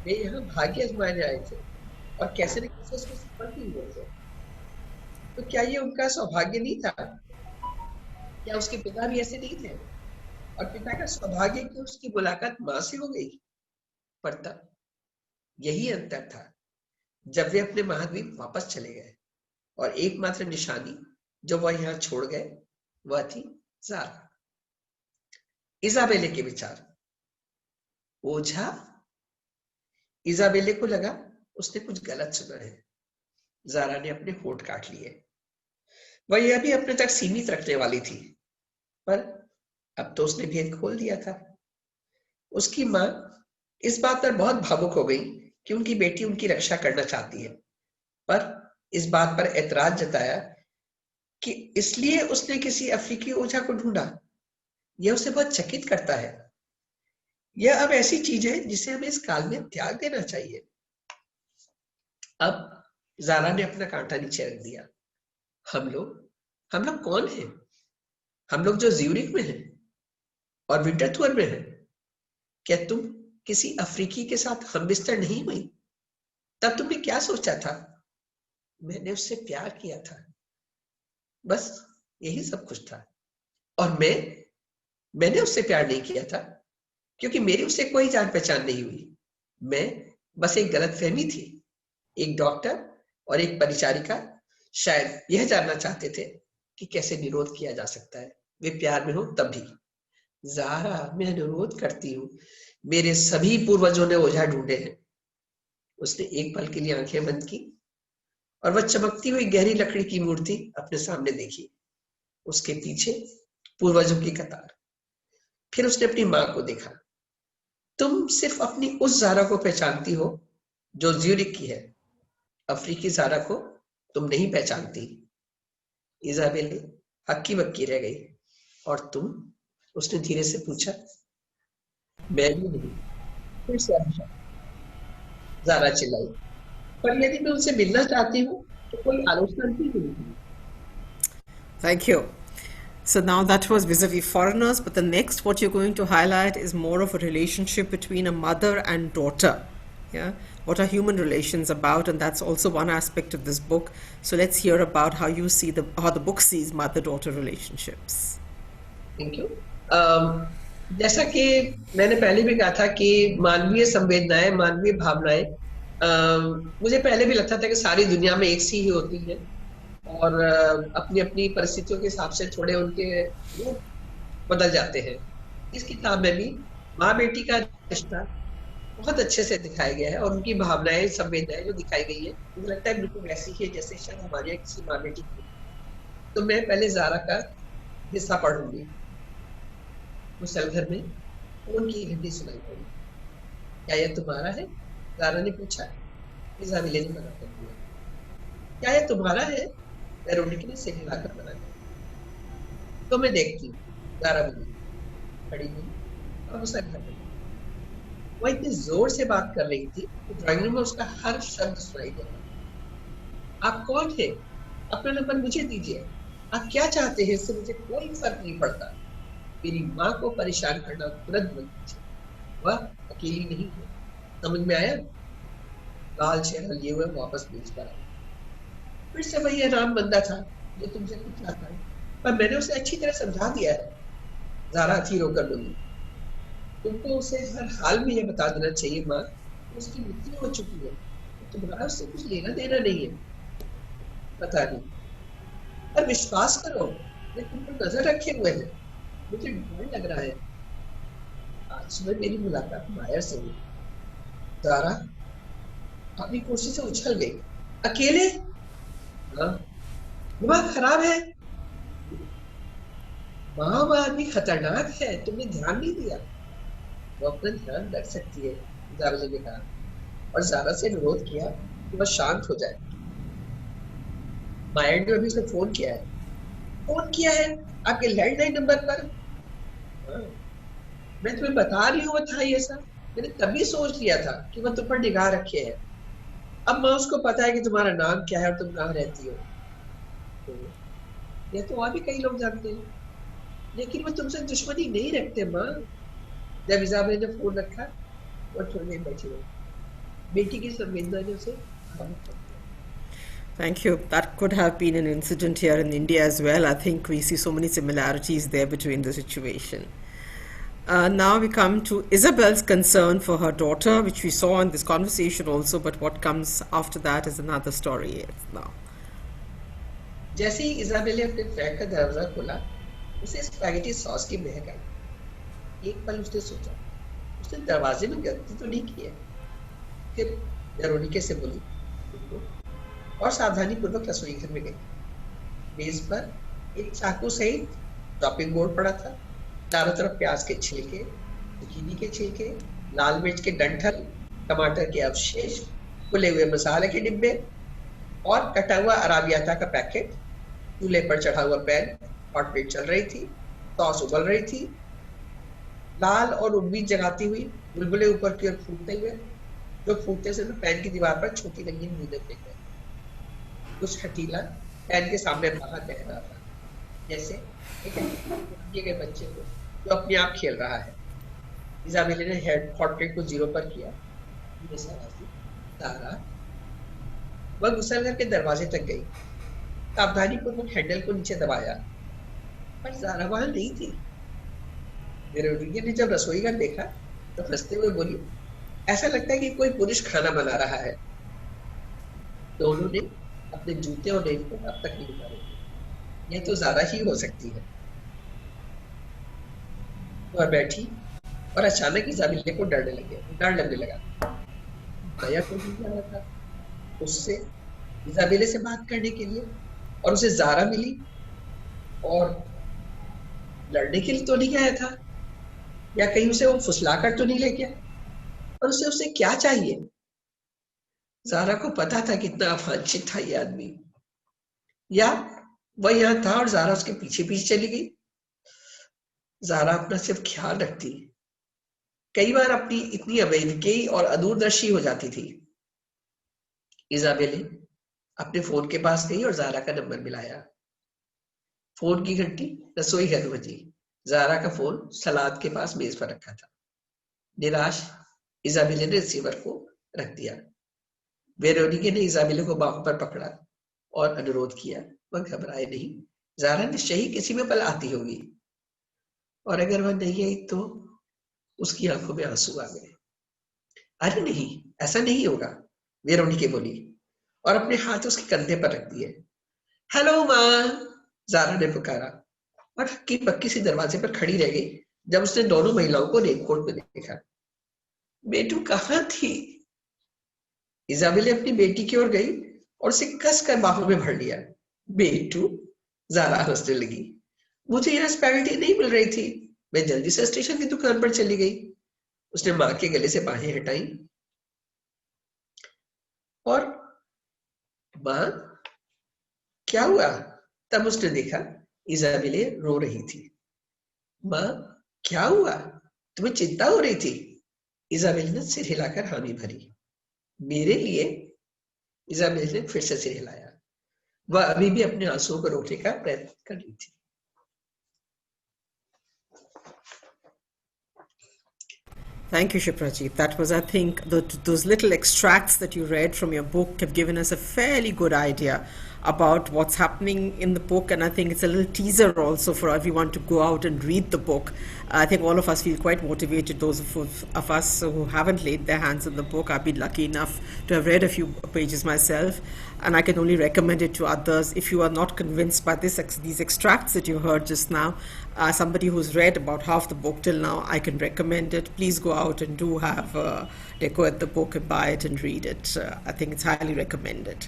S3: वे यहाँ भाग्य आजमाने आए थे और कैसे न कैसे उसको सफल भी हुए थे। तो क्या ये उनका सौभाग्य नहीं था? क्या उसके पिता भी ऐसे नहीं थे? और पिता का सौभाग्य कि उसकी मुलाकात माँ से हो गई। पर तब यही अंतर था जब वे अपने महाद्वीप वापस चले गए, और एकमात्र निशानी जो वह यहाँ छोड़ गए वह थी ज़ारा। इजाबेले के विचार। ओझा। इजाबेले को लगा उसने कुछ गलत सुना है। ज़ारा ने अपने होंठ काट लिए। वह यह भी अपने तक सीमित रखने वाली थी, पर अब तो उसने भेद खोल दिया था। उसकी माँ इस बात पर बहुत भावुक हो गई कि उनकी बेटी उनकी रक्षा करना चाहती है, पर इस बात पर ऐतराज जताया कि इसलिए उसने किसी अफ्रीकी ओझा को ढूंढा। यह उसे बहुत चकित करता है। यह अब ऐसी चीज है जिसे हमें इस काल में त्याग देना चाहिए। अब ज़ारा ने अपना कांटा नीचे रख दिया। हम लोग कौन हैं? हम लोग जो ज्यूरिख में हैं और विंटरथुअर में हैं। क्या तुम किसी अफ्रीकी के साथ हमबिस्तर नहीं हुई? तब तुमने क्या सोचा था? मैंने उससे प्यार किया था, बस यही सब कुछ था। और मैंने उससे प्यार नहीं किया था क्योंकि मेरी उससे कोई जान पहचान नहीं हुई। मैं बस एक गलतफहमी थी। एक डॉक्टर और एक परिचारिका शायद यह जानना चाहते थे कि कैसे निरोध किया जा सकता है। वे प्यार में हो तब भी। ज़ारा, मैं अनुरोध करती हूँ, मेरे सभी पूर्वजों ने ओझा ढूंढे हैं। उसने एक पल के लिए आंखें बंद की और वह चमकती हुई गहरी लकड़ी की मूर्ति अपने सामने देखी। उसके पीछे पूर्वजों की कतार। फिर उसने अपनी माँ को देखा। तुम सिर्फ अपनी उस ज़ारा को पहचानती हो जो ज्यूरिख की है। अफ्रीकी ज़ारा को तुम नहीं पहचानती। इजाबेले, हक्की बक्की रह गई। और तुम? उसने धीरे से पूछा। मैं भी नहीं। फिर से आशा, ज़ारा चिल्लाई। पर यदि मैं उनसे मिलना चाहती हूँ तो कोई आलोचना नहीं मिलती।
S4: Thank you. So now that was vis-a-vis foreigners, but the next what you're going to highlight is more of a relationship between a mother and daughter. Yeah, what are human relations about, and that's also one aspect of this book. So let's hear about how you see how the book sees mother-daughter relationships.
S3: Thank you. जैसा कि मैंने पहले भी कहा था कि मानवीय संवेदनाएं, मानवीय भावनाएं, मुझे पहले भी लगता था कि सारी दुनिया में एक सी ही होती है और अपनी अपनी परिस्थितियों के हिसाब से थोड़े उनके रूप बदल जाते हैं। इस किताब में भी माँ बेटी का रिश्ता बहुत अच्छे से दिखाया गया है और उनकी भावनाएं, संवेदनाएं जो दिखाई गई है, मुझे लगता है बिल्कुल वैसी ही है जैसे शायद हमारे यहाँ किसी माँ बेटी की। तो मैं पहले ज़ारा का हिस्सा पढ़ूंगी। मुसल घर में फोन की घंटी सुनाई पड़ी। क्या यह तुम्हारा है? ज़ारा ने पूछा। इज़ाबेला ने मना कर दिया। क्या यह तुम्हारा है? वेरोनिका ने सिर हिलाकर मना किया। तो मैं देखती हूँ। ज़ारा बोली, खड़ी हुई और मुसल घर में। वह इतनी जोर से बात कर रही थी कि ड्राइंग रूम में उसका हर शब्द सुनाई दे रहा। आप कौन है? अपना नंबर मुझे दीजिए। आप क्या चाहते हैं? इससे मुझे कोई फर्क नहीं पड़ता। मेरी माँ को परेशान करना तुरंत बंद कीजिए। वह अकेली नहीं है। समझ में आया? लाल चेहरा लिए हुए वापस मेज पर आया। फिर से वही आराम बंदा था जो तुमसे कुछ चाहता है, पर मैंने उसे अच्छी तरह समझा दिया है। ज़ारा अथीर होकर बोली। तुमको उसे हर हाल में यह बता देना चाहिए माँ, उसकी मृत्यु हो चुकी है, तुम्हारा उससे कुछ लेना देना नहीं है। पता नहीं, पर विश्वास करो, मैं तुम पर नजर रखे हुए हैं। मुझे डर लग रहा है। आज सुबह मेरी मुलाकात मायर से हुई। ज़ारा अपनी कुर्सी से उछल गई। अकेले? हाँ। दिमाग खराब है? माँ, वो आदमी खतरनाक है, तुमने ध्यान नहीं दिया। वो अपना ध्यान रख सकती है, ज़ारा ने कहा और ज़ारा से अनुरोध किया कि वह शांत हो जाए। मायर ने अभी उसे फोन किया है। फोन किया है आपके लैंडलाइन नंबर पर? हाँ। मैं तुम्हें बता रही हूँ था ये सब। मैंने तभी सोच लिया था कि वह तुम पर निगाह रखे है। अब माँ उसको पता है कि तुम्हारा नाम क्या है और तुम कहाँ रहती हो। तो यह तो और भी कई लोग जानते हैं, लेकिन वो तुमसे दुश्मनी नहीं रखते माँ। जब इज़ाबेला ने फोन रखा और थोड़ी देर बैठी रही। बेटी की संवेदना ने उसे भावुक कर दिया।
S4: Thank you. That could have been an incident here in India as well. I think we see so many similarities there between the situation. Now we come to Isabel's concern for her daughter, which we saw in this conversation also, but what comes after that is another story now.
S3: जैसे ही Isabella अपने flat का दरवाजा खोला, उसे spaghetti sauce की महक आई। एक पल उसने सोचा, उसने दरवाजे में गलती तो नहीं की है। फिर वेरोनिका से बोली और सावधानी पूर्वक रसोई घर में गई। मेज पर एक चाकू सहित चॉपिंग बोर्ड पड़ा था। चारों तरफ प्याज के छिलके, zucchini के छिलके, लाल मिर्च के डंठल, टमाटर के अवशेष, खुले हुए मसाले के डिब्बे और कटा हुआ अराबियाता का पैकेट। चूल्हे पर चढ़ा हुआ पैन, हॉट प्लेट चल रही थी, सॉस उबल रही थी, लाल और उम्मीद जगाती हुई बुलबुले ऊपर की ओर फूटते हुए, जो फूटते से पैन की दीवार पर छोटी रंगीन बूंदें फेंक गए। कुछ हटीला पैन के सामने बाहर बह रहा था, जैसे एक किए गए बच्चे को जो अपने आप खेल रहा है। इज़ाबेला ने हॉट प्लेट को जीरो पर किया। ज़ारा वह गुस्साघर के दरवाजे तक गई। सावधानी पूर्वक हैंडल को नीचे दबाया, पर ज़ारा वहां नहीं थी। वेरोनिका ने जब रसोई घर देखा तो हंसते हुए बोली, ऐसा लगता है कि कोई पुरुष खाना बना रहा है। दोनों ने अपने जूते और रेन को अब तक नहीं उतारे। यह तो ज़ारा ही हो सकती है। वह बैठी और अचानक इज़ाबेला को डर लगने लगा। माया को भी आ रहा था उससे इज़ाबेला से बात करने के लिए, और उसे ज़ारा मिली और लड़ने के लिए तो नहीं आया था, या कहीं उसे वो फुसलाकर तो नहीं ले गया। और उसे क्या चाहिए? ज़ारा को पता था कितना अफांचित था ये आदमी, या वह यहाँ था और ज़ारा उसके पीछे पीछे चली गई। ज़ारा अपना सिर्फ ख्याल रखती, कई बार अपनी इतनी अवेगी और अदूरदर्शी हो जाती थी। इजाबेल अपने फोन के पास गई और ज़ारा का नंबर मिलाया। फोन की घंटी रसोई घर बजी। ज़ारा का फोन सलाद के पास मेज पर रखा था। निराश इजाबेल ने रिसीवर को रख दिया। वेरोनिका ने इजाबेल को बाहों पर पकड़ा और अनुरोध किया, वह घबराए नहीं, ज़ारा निश्चय ही किसी में पल आती होगी, और अगर वह नहीं आई तो। उसकी आंखों में आंसू आ गए। अरे नहीं, ऐसा नहीं होगा, वेरोनिका बोली और अपने हाथ उसके कंधे पर रख दिए। हेलो माँ, ज़ारा ने पुकारा और हक्की पक्की सी दरवाजे पर खड़ी रह गई जब उसने दोनों महिलाओं को रेनकोट में देखा। बेटू कहाँ थी? इजाबेल अपनी बेटी की ओर गई और उसे कस कर बाहों में भर लिया। बेटू, ज़ारा हंसने लगी, मुझे यहाँ स्पेगेटी नहीं मिल रही थी, मैं जल्दी से स्टेशन की दुकान पर चली गई। उसने माँ के गले से बाहें हटाई और माँ, क्या हुआ? तब उसने देखा इजाबेल रो रही थी। माँ, क्या हुआ? तुम्हें चिंता हो रही थी? इजाबेल ने सिर हिलाकर हामी भरी। मेरे लिए? इजाबेल ने फिर से सिर हिलाया। वह अभी भी अपने आंसुओं को रोकने का प्रयत्न कर रही थी।
S4: Thank you, Shiprajit. That was, I think, those little extracts that you read from your book have given us a fairly good idea about what's happening in the book, and I think it's a little teaser also for everyone to go out and read the book. I think all of us feel quite motivated. Those of us who haven't laid their hands on the book, I've been lucky enough to have read a few pages myself, and I can only recommend it to others. If you are not convinced by these extracts that you heard just now, somebody who's read about half the book till now, I can recommend it. Please go out and do have go at the book and buy it and read it. I think it's highly recommended.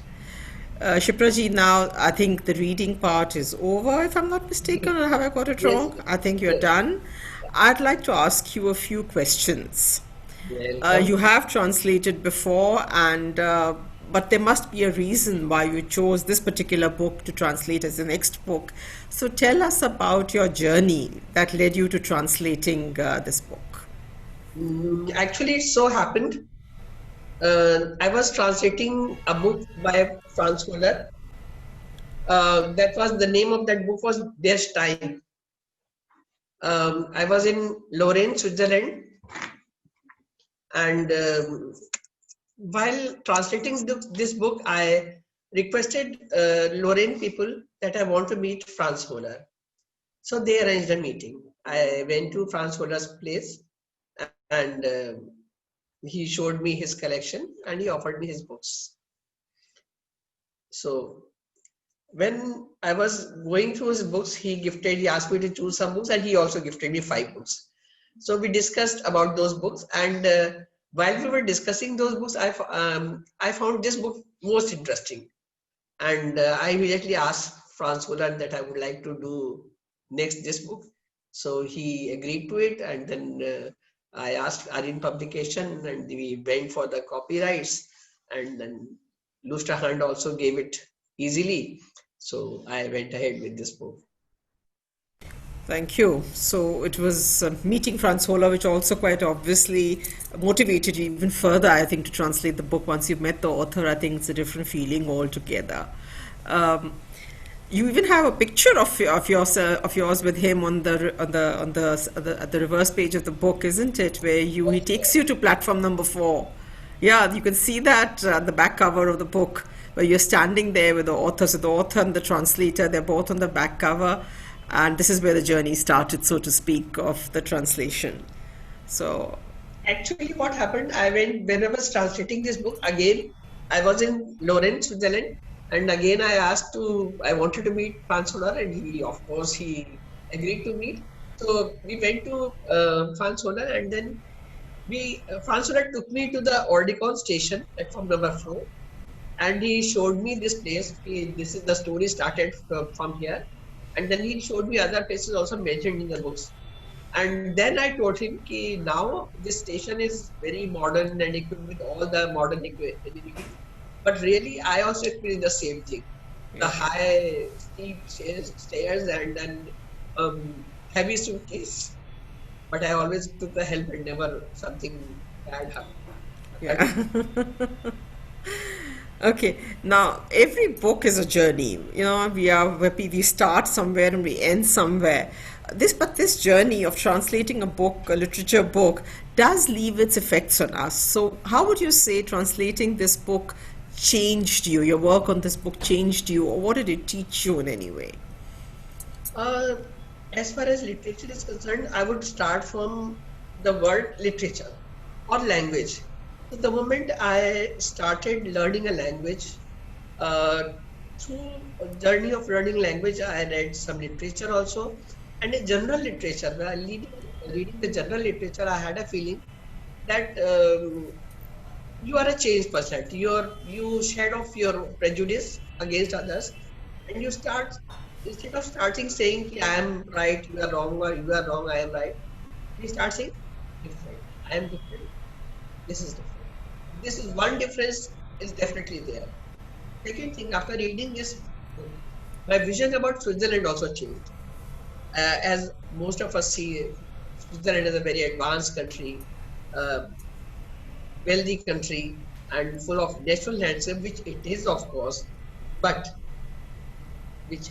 S4: Shipraji, now I think the reading part is over, if I'm not mistaken, or have I got it wrong? I think you're done. I'd like to ask you a few questions. You have translated before, and but there must be a reason why you chose this particular book to translate as the next book. So tell us about your journey that led you to translating this book.
S3: Actually, it so happened I was translating a book by Franz Holler. That was the name of that book was Der Stein. I was in Lorraine, Switzerland, and while translating this book, I requested Lorraine people that I want to meet Franz Holler. So they arranged a meeting. I went to Franz Holler's place, and he showed me his collection and he offered me his books. So when I was going through his books, he asked me to choose some books, and he also gifted me 5 books. So we discussed about those books, and while we were discussing those books, I found this book most interesting, and I immediately asked Franz Holler that I would like to do next this book. So he agreed to it, and then I asked Aryan Publication, and we went for the copyrights, and then Lustrahand also gave it easily. So I went ahead with this book.
S4: Thank you. So it was meeting Franz Holler, which also quite obviously motivated you even further, I think, to translate the book. Once you've met the author, I think it's a different feeling altogether. You even have a picture of yours with him on the reverse page of the book, isn't it? Where he takes you to platform number 4. Yeah, you can see that the back cover of the book, where you're standing there with the author. So the author and the translator, they're both on the back cover, and this is where the journey started, so to speak, of the translation. So
S3: actually, what happened? When I was translating this book again, I was in Lorraine, Switzerland. And again, I wanted to meet Franz Holler, and of course, he agreed to meet. So we went to Franz Holler, and then Franz Holler took me to the Ordicon station, platform number 4, and he showed me this place. This is the story started from here, and then he showed me other places also mentioned in the books. And then I told him that now this station is very modern and equipped with all the modern equipment. But really, I also experienced the same thing. the high steep stairs and then heavy suitcase. But I always took the help and never something bad happened.
S4: Yeah. Okay. Now, every book is a journey. We start somewhere and we end somewhere. This journey of translating a book, a literature book, does leave its effects on us. So, how would you say translating this book changed you? Your work on this book changed you, or what did it teach you in any way?
S3: As far as literature is concerned, I would start from the word literature or language. So the moment I started learning a language, through a journey of learning language, I read some literature also, and a general literature. While reading the general literature, I had a feeling that you are a changed personality. You shed off your prejudice against others, and you start, instead of starting saying "Ki I am right, you are wrong, or you are wrong, I am right," you start saying different. I am different. This is different. This is one difference is definitely there. Second thing, after reading this book, my vision about Switzerland also changed. As most of us see, Switzerland is a very advanced country, uh, wealthy country, and full of natural landscape, which it is, of course, but which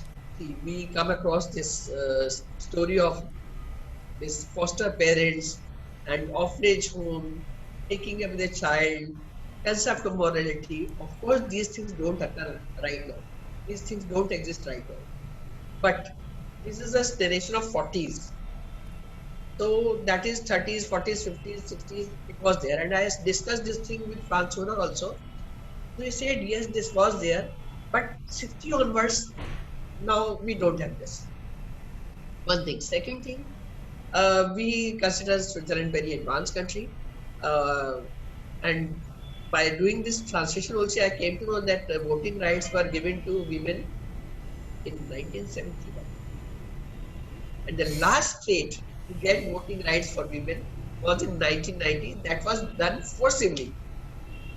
S3: we come across this story of this foster parents and orphanage home, taking up the child, concept of morality. Of course, these things don't occur right now. These things don't exist right now. But this is a generation of 40s. So that is 30s, 40s, 50s, 60s, it was there. And I discussed this thing with Franz Hohner also. So he said, yes, this was there, but 60 onwards, now we don't have this. One thing. Second thing, we consider Switzerland very advanced country. And by doing this translation also, I came to know that voting rights were given to women in 1971. And the last state to get voting rights for women was in 1990. That was done forcibly.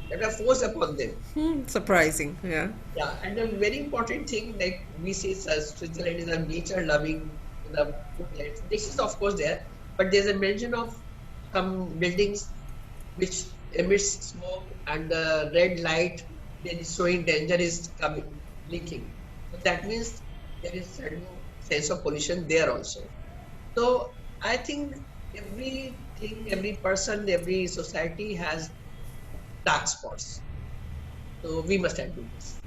S3: That was forced upon them.
S4: Surprising, yeah.
S3: Yeah, and a very important thing, like we say, Switzerland is a nature-loving, this is of course there, but there's a mention of some buildings which emits smoke and the red light that is showing danger is coming, blinking. So that means there is certain sense of pollution there also. So I think everything, every person, every society has dark spots. So we must do this.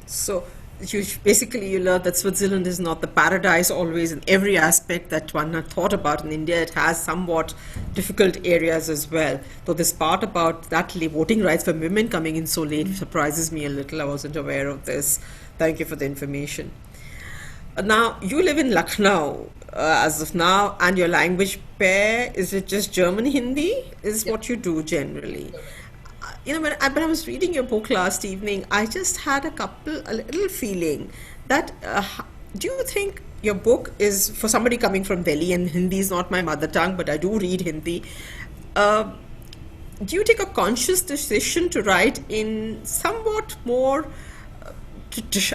S4: So you learn that Switzerland is not the paradise always in every aspect that one had thought about. In India, it has somewhat difficult areas as well. Though this part about that voting rights for women coming in so late surprises me a little. I wasn't aware of this. Thank you for the information. Now, you live in Lucknow as of now, and your language pair, is it just German Hindi? Is what you do generally? When I was reading your book last evening, I just had a little feeling that, do you think your book is for somebody coming from Delhi, and Hindi is not my mother tongue, but I do read Hindi. Do you take a conscious decision to write in somewhat more,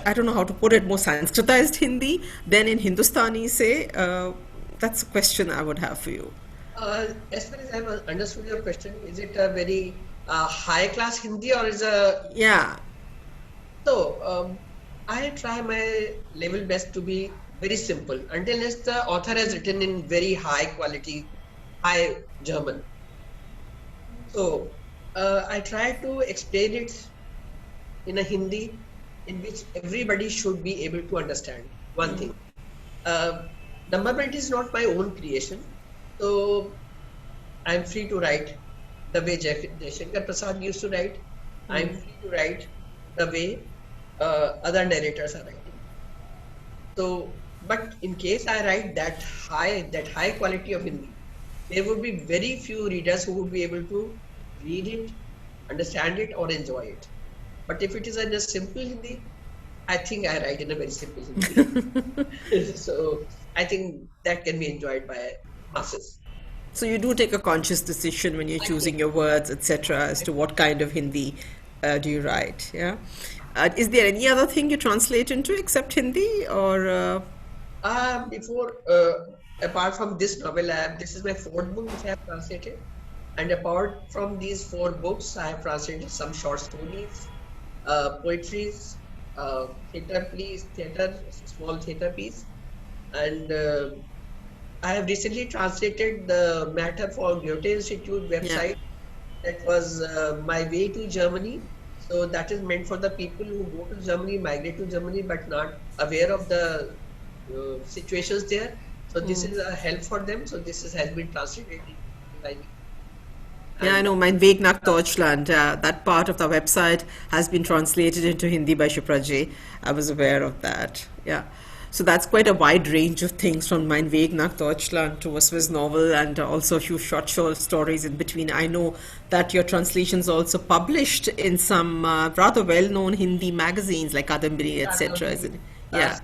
S4: I don't know how to put it, more Sanskritized Hindi than in Hindustani, say? That's a question I would have for you.
S3: As far as I have understood your question, is it a very high class Hindi or is a...
S4: Yeah.
S3: So, I try my level best to be very simple until the author has written in very high quality, high German. So, I try to explain it in a Hindi in which everybody should be able to understand. One thing. Number one, it is not my own creation. So, I am free to write the way Jaishankar Prasad used to write. I am free to write the way other narrators are writing. So, but in case I write that high quality of Hindi, there would be very few readers who would be able to read it, understand it, or enjoy it. But if it is in a simple Hindi, I think I write in a very simple Hindi. So I think that can be enjoyed by masses.
S4: So you do take a conscious decision when you're choosing your words, etc., as to what kind of Hindi do you write? Yeah. Is there any other thing you translate into except Hindi or?
S3: Apart from this novel, this is my fourth book which I have translated. And apart from these 4 books, I have translated some short stories, poetries, small theater piece. And I have recently translated the matter for Goethe Institute website. That was My Way to Germany. So that is meant for the people who go to Germany, migrate to Germany, but not aware of the situations there. So this is a help for them. So has been translated.
S4: Yeah, I know, Mein Weg nach Deutschland. That part of the website has been translated into Hindi by Shipraji. I was aware of that. Yeah. So that's quite a wide range of things, from Mein Weg nach Deutschland to a Swiss novel, and also a few short stories in between. I know that your translations also published in some rather well-known Hindi magazines like Kadambari, etc. Isn't it? Yeah.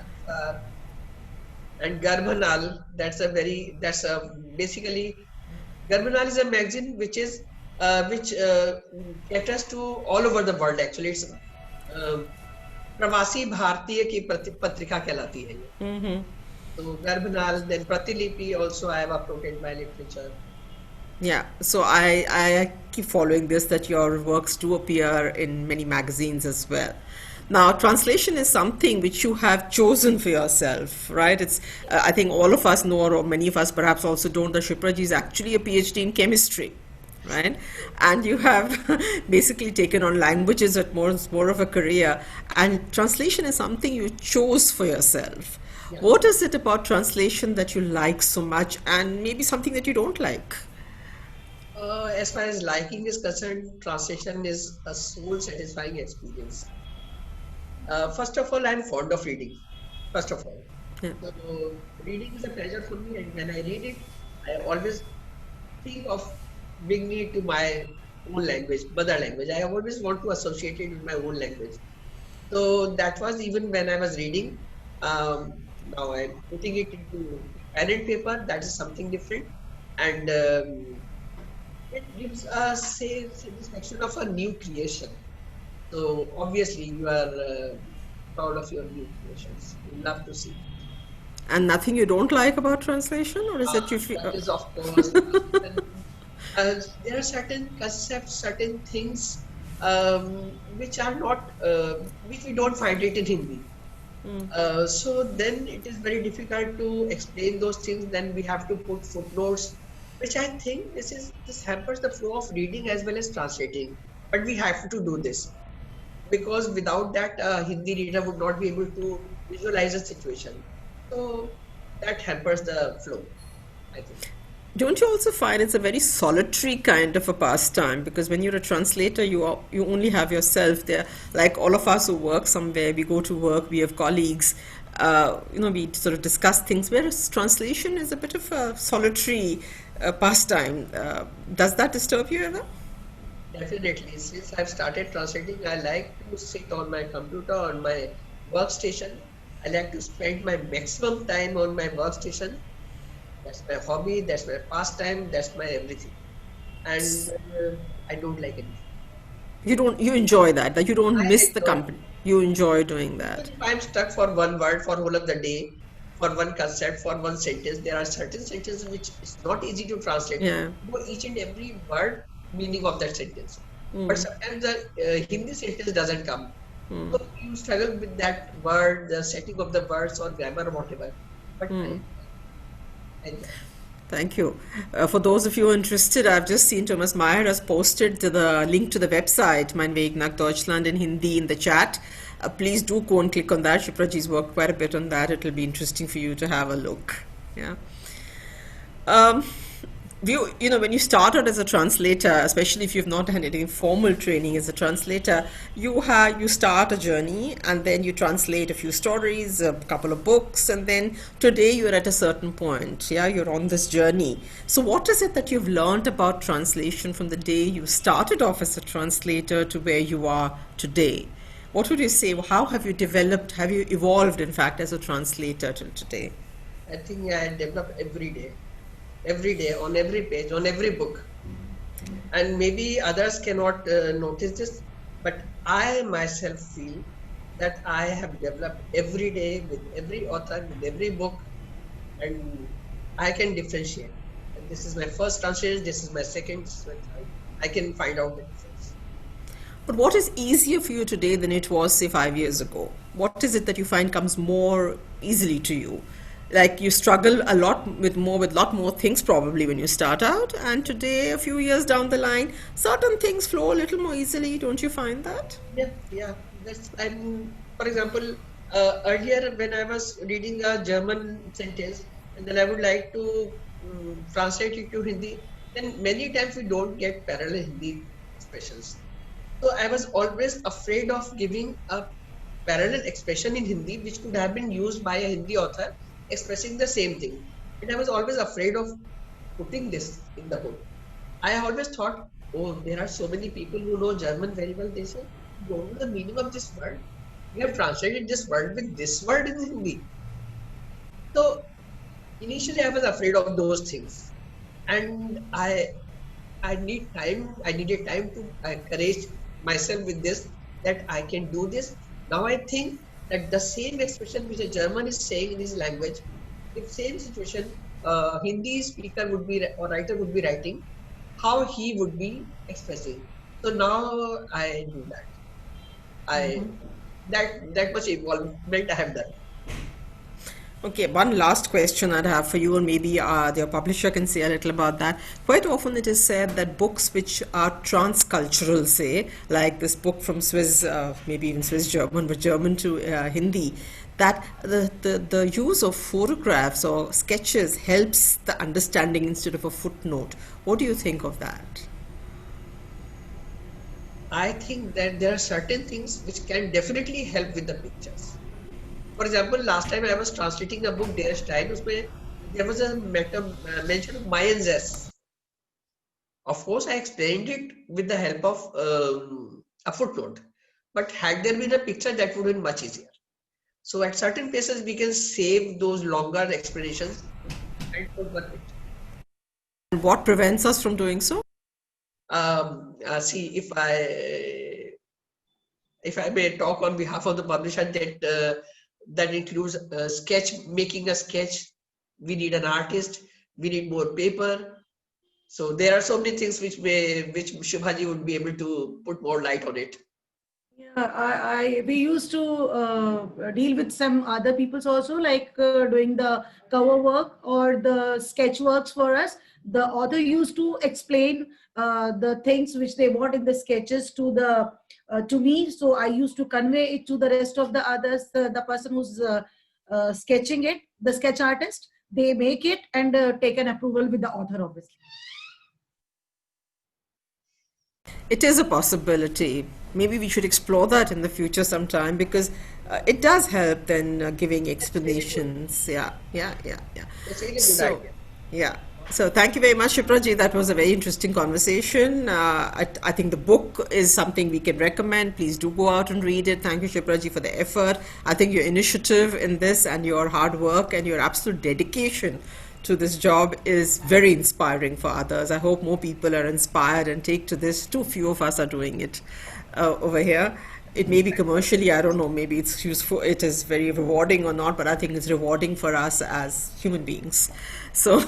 S3: And Garbhanal, basically Garbhanal is a magazine which caters to all over the world. Actually, it's प्रवासी भारतीय की पत्रिका कहलाती है ये. So Garbhanal, then Pratilipi also I have uploaded my literature.
S4: Yeah, so I keep following this, that your works do appear in many magazines as well. Now, translation is something which you have chosen for yourself, right? It's I think all of us know, or many of us perhaps also don't, that Shipraji is actually a PhD in chemistry, right? And you have basically taken on languages at more of a career, and translation is something you chose for yourself. Yeah. What is it about translation that you like so much, and maybe something that you don't like?
S3: As far as liking is concerned, translation is a soul-satisfying experience. First of all, I'm fond of reading. First of all, so reading is a pleasure for me, and when I read it, I always think of bringing it to my own language, mother language. I always want to associate it with my own language. So that was even when I was reading. Now I'm putting it into pen and paper. That is something different, and it gives us satisfaction of a new creation. So obviously you are proud of your new creations. You love to see.
S4: And nothing you don't like about translation, or is it you feel?
S3: That is, of course. There are certain concepts, certain things which are not, which we don't find it in Hindi. So then it is very difficult to explain those things. Then we have to put footnotes, which I think this hampers the flow of reading as well as translating. But we have to do this, because without that, a Hindi reader would not be able to visualize a situation. So that hampers the flow, I think.
S4: Don't you also find it's a very solitary kind of a pastime? Because when you're a translator, you only have yourself there. Like all of us who work somewhere, we go to work, we have colleagues, we sort of discuss things, whereas translation is a bit of a solitary pastime. Does that disturb you ever?
S3: Definitely. Since I've started translating, I like to sit on my computer, on my workstation. I like to spend my maximum time on my workstation. That's my hobby, that's my pastime, that's my everything. And I don't like it.
S4: You enjoy that you don't miss the company. You enjoy doing that.
S3: If I'm stuck for one word for whole of the day, for one concept, for one sentence, there are certain sentences which is not easy to translate.
S4: Yeah.
S3: For each and every word, meaning of that sentence. But sometimes the Hindi sentence doesn't come. So you struggle with that word, the setting of the words or grammar or whatever. But
S4: Thank you. For those of you interested, I've just seen Thomas Meyer has posted the link to the website, Mein Weg nach Deutschland, in Hindi in the chat. Please do go and click on that. Shipraji's worked quite a bit on that. It'll be interesting for you to have a look. Yeah. When you started as a translator, especially if you've not had any formal training as a translator, you start a journey and then you translate a few stories, a couple of books, and then today you're at a certain point. Yeah, you're on this journey. So what is it that you've learned about translation from the day you started off as a translator to where you are today? What would you say? How have you developed? Have you evolved, in fact, as a translator till today?
S3: I think I develop every day, on every page, on every book. And maybe others cannot notice this, But I myself feel that I have developed every day with every author, with every book, and I can differentiate. And this is my first translation, this is my second, this is my third. I can find out the difference.
S4: But what is easier for you today than it was, say, 5 years ago? What is it that you find comes more easily to you? Like you struggle a lot with lot more things probably when you start out, and today, a few years down the line, certain things flow a little more easily. Don't you find that?
S3: Yeah, yeah. That's for example, earlier when I was reading a German sentence and then I would like to translate it to Hindi, then many times we don't get parallel Hindi expressions. So I was always afraid of giving a parallel expression in Hindi which could have been used by a Hindi author expressing the same thing. And I was always afraid of putting this in the book. I always thought, oh, there are so many people who know German very well. They say, you don't know the meaning of this word. We have translated this word with this word in Hindi. So initially I was afraid of those things. And I needed time to encourage myself with this, that I can do this. Now I think that the same expression which a German is saying in his language, if same situation, Hindi speaker would be or writer would be writing, how he would be expressing. So now I do that. That much involvement I have done.
S4: Okay, one last question I'd have for you, and maybe the publisher can say a little about that. Quite often it is said that books which are transcultural, say, like this book from Swiss, maybe even Swiss German, but German to Hindi, that the use of photographs or sketches helps the understanding instead of a footnote. What do you think of that?
S3: I think that there are certain things which can definitely help with the pictures. For example, last time I was translating a book, Der Stein, there was a mention of Mayan zest. Of course, I explained it with the help of a footnote. But had there been a picture, that would have been much easier. So at certain places, we can save those longer explanations and put one picture.
S4: And what prevents us from doing so?
S3: See, if I may talk on behalf of the publisher, that includes making a sketch. We need an artist. We need more paper. So there are so many things which Shubhaji would be able to put more light on it.
S2: Yeah, we used to deal with some other people's also, like doing the cover work or the sketch works for us. The author used to explain the things which they want in the sketches to me. So I used to convey it to the rest of the others, the person who's sketching it, the sketch artist. They make it and take an approval with the author, obviously.
S4: It is a possibility. Maybe we should explore that in the future sometime, because it does help then giving explanations. Yeah.
S3: That's really a good idea.
S4: Yeah. So thank you very much, Kshipraji. That was a very interesting conversation. I think the book is something we can recommend. Please do go out and read it. Thank you, Kshipraji, for the effort. I think your initiative in this and your hard work and your absolute dedication to this job is very inspiring for others. I hope more people are inspired and take to this. Too few of us are doing it over here. It may be commercially, I don't know, maybe it's useful, it is very rewarding or not, but I think it's rewarding for us as human beings. So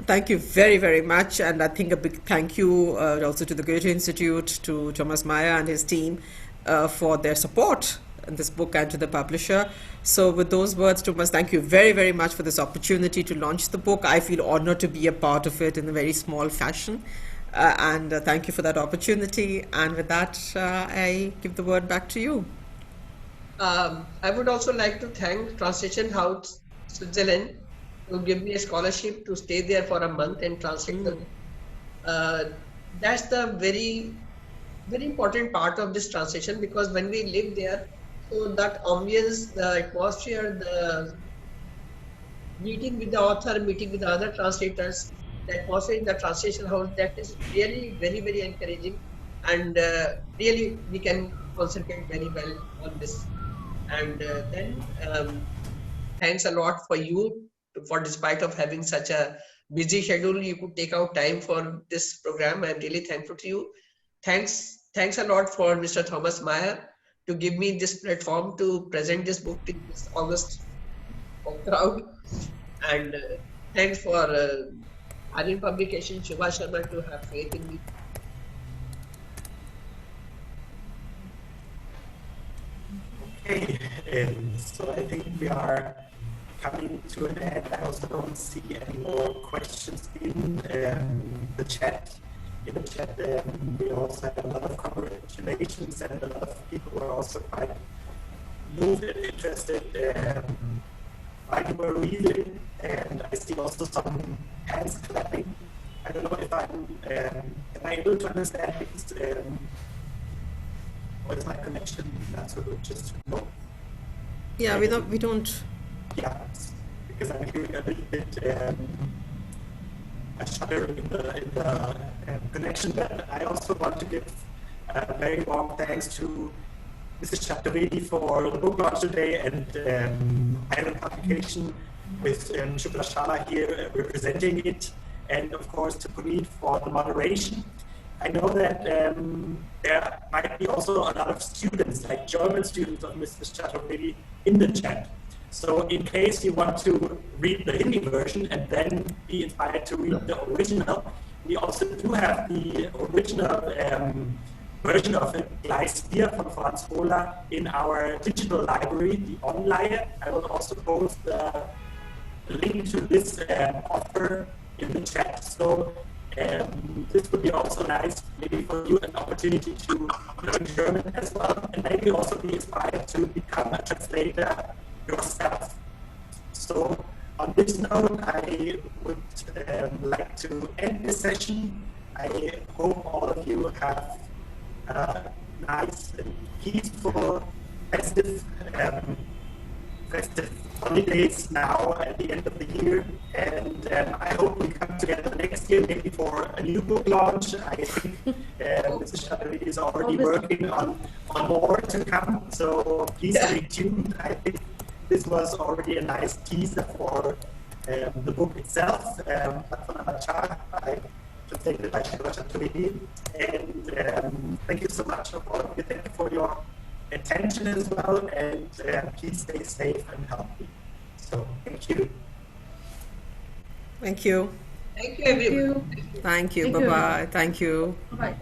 S4: thank you very, very much. And I think a big thank you also to the Goethe Institute, to Thomas Meyer and his team for their support in this book, and to the publisher. So with those words, Thomas, thank you very, very much for this opportunity to launch the book. I feel honored to be a part of it in a very small fashion. And thank you for that opportunity. And with that, I give the word back to you.
S3: I would also like to thank Translation House Switzerland to give me a scholarship to stay there for a month and translate the book. That's the very, very important part of this translation, because when we live there, so that ambience, the atmosphere, the meeting with the author, meeting with the other translators, the atmosphere in the translation house, that is really very, very encouraging, and really we can concentrate very well on this. And then thanks a lot for you, for despite of having such a busy schedule, you could take out time for this program. I'm really thankful to you. thanks a lot for Mr. Thomas Meyer to give me this platform to present this book to this august crowd. And thanks for Aryan Publication, Shubha Sharma, to have faith in me.
S1: Okay, so I think we are coming to an end. I also don't see any more questions in the chat. In the chat, we also had a lot of congratulations, and a lot of people were also quite moved and interested by the were reading, and I see also some hands clapping. I don't know if am I able to understand because or is my connection not so good? Just to know.
S4: Yeah, we don't.
S1: Yeah, because I'm hearing a little bit a shudder in the connection. But I also want to give a very warm thanks to Mrs. Chaturvedi for the book launch today, and Iron Publication with Shubha Sharma here representing it, and of course to Puneet for the moderation. I know that there might be also a lot of students, like German students of Mrs. Chaturvedi in the chat. So in case you want to read the Hindi version and then be inspired to read the original, we also do have the original version of it, Gleis 4 from Franz Hohler, in our digital library, the Online. I will also post the link to this offer in the chat. So this would be also nice, maybe for you, an opportunity to learn German as well, and maybe also be inspired to become a translator yourself. So on this note, I would like to end this session. I hope all of you have nice and peaceful, festive holidays now at the end of the year, and I hope we come together next year, maybe for a new book launch. I think Mrs. Chaturvedi is already working on more to come, so please stay tuned. I think this was already a nice teaser for the book itself. I translated by Shubha Chaturvedi, and thank you so much for all of you. Thank you for your attention as well, and please stay safe and healthy. So thank you.
S4: Thank you.
S3: Thank you, everyone.
S4: Thank you.
S2: Thank you.
S4: Bye-bye. Thank you.
S2: Bye.